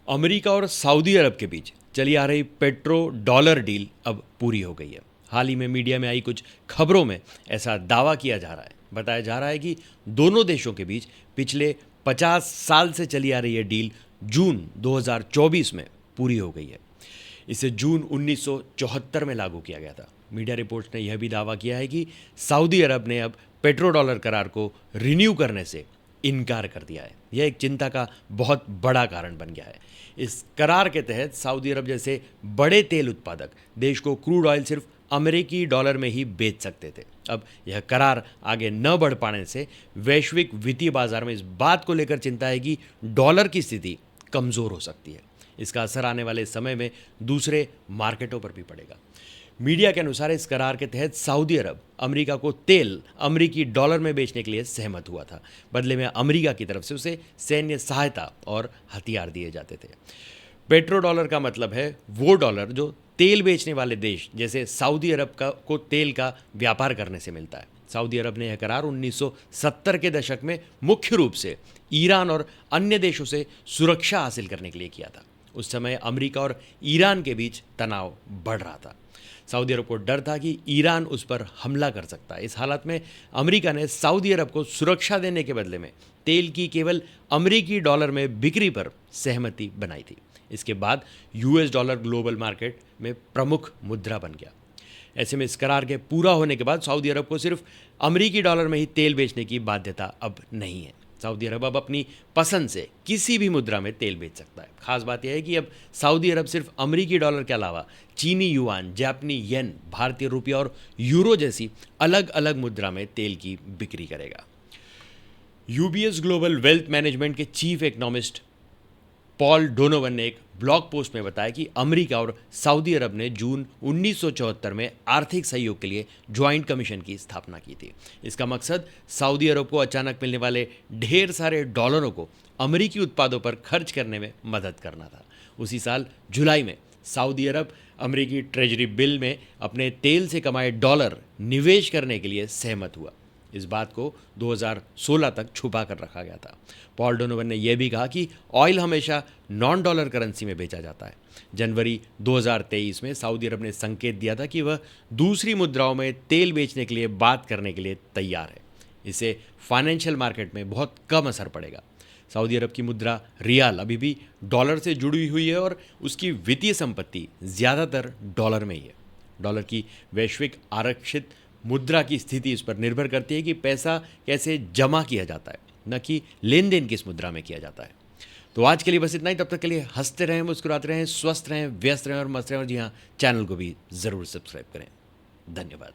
America और Saudi अरब के बीच चली आ रही पेट्रो डॉलर डील अब पूरी हो गई है। हाल ही में मीडिया में आई कुछ खबरों में ऐसा दावा किया जा रहा है, बताया जा रहा है कि दोनों देशों के बीच पिछले 50 साल से चली आ रही है डील जून 2024 में पूरी हो गई है। इसे जून 1974 में लागू किया गया था। मीडिया रिपोर्ट्स ने यह भी दावा किया है कि सऊदी अरब ने अब पेट्रो डॉलर करार को रिन्यू करने से इनकार कर दिया है। यह एक चिंता का बहुत बड़ा कारण बन गया है। इस करार के तहत सऊदी अरब जैसे बड़े तेल उत्पादक देश को क्रूड ऑयल सिर्फ अमेरिकी डॉलर में ही बेच सकते थे। अब यह करार आगे न बढ़ पाने से वैश्विक वित्तीय बाजार में इस बात को लेकर चिंता है कि डॉलर की स्थिति कमज़ोर हो सकती है। इसका असर आने वाले समय में दूसरे मार्केटों पर भी पड़ेगा। मीडिया के अनुसार इस करार के तहत सऊदी अरब अमेरिका को तेल अमेरिकी डॉलर में बेचने के लिए सहमत हुआ था। बदले में अमेरिका की तरफ से उसे सैन्य सहायता और हथियार दिए जाते थे। पेट्रो डॉलर का मतलब है वो डॉलर जो तेल बेचने वाले देश जैसे सऊदी अरब को तेल का व्यापार करने से मिलता है। सऊदी अरब ने यह करार 1970 के दशक में मुख्य रूप से ईरान और अन्य देशों से सुरक्षा हासिल करने के लिए किया था। उस समय अमेरिका और ईरान के बीच तनाव बढ़ रहा था। सऊदी अरब को डर था कि ईरान उस पर हमला कर सकता है। इस हालत में अमेरिका ने सऊदी अरब को सुरक्षा देने के बदले में तेल की केवल अमेरिकी डॉलर में बिक्री पर सहमति बनाई थी। इसके बाद यूएस डॉलर ग्लोबल मार्केट में प्रमुख मुद्रा बन गया। ऐसे में इस करार के पूरा होने के बाद सऊदी अरब को सिर्फ अमेरिकी डॉलर में ही तेल बेचने की बाध्यता अब नहीं है। सऊदी अरब अब अपनी पसंद से किसी भी मुद्रा में तेल बेच सकता है। खास बात यह है कि अब सऊदी अरब सिर्फ अमेरिकी डॉलर के अलावा चीनी युआन, जापानी येन, भारतीय रुपया और यूरो जैसी अलग अलग मुद्रा में तेल की बिक्री करेगा। यूबीएस ग्लोबल वेल्थ मैनेजमेंट के चीफ इकोनॉमिस्ट पॉल डोनोवन ने एक ब्लॉग पोस्ट में बताया कि अमेरिका और सऊदी अरब ने जून 1974 में आर्थिक सहयोग के लिए ज्वाइंट कमीशन की स्थापना की थी। इसका मकसद सऊदी अरब को अचानक मिलने वाले ढेर सारे डॉलरों को अमेरिकी उत्पादों पर खर्च करने में मदद करना था। उसी साल जुलाई में सऊदी अरब अमेरिकी ट्रेजरी बिल में अपने तेल से कमाए डॉलर निवेश करने के लिए सहमत हुआ। इस बात को 2016 तक छुपा कर रखा गया था। पॉल डोनोवन ने यह भी कहा कि ऑयल हमेशा नॉन डॉलर करेंसी में बेचा जाता है। जनवरी 2023 में सऊदी अरब ने संकेत दिया था कि वह दूसरी मुद्राओं में तेल बेचने के लिए बात करने के लिए तैयार है। इससे फाइनेंशियल मार्केट में बहुत कम असर पड़ेगा। सऊदी अरब की मुद्रा रियाल अभी भी डॉलर से जुड़ी हुई है और उसकी वित्तीय संपत्ति ज़्यादातर डॉलर में ही है। डॉलर की वैश्विक आरक्षित मुद्रा की स्थिति इस पर निर्भर करती है कि पैसा कैसे जमा किया जाता है, न कि लेन देन किस मुद्रा में किया जाता है। तो आज के लिए बस इतना ही। तब तक के लिए हंसते रहें, मुस्कुराते रहें, स्वस्थ रहें, व्यस्त रहें और मस्त रहें। और जी हाँ, चैनल को भी ज़रूर सब्सक्राइब करें। धन्यवाद।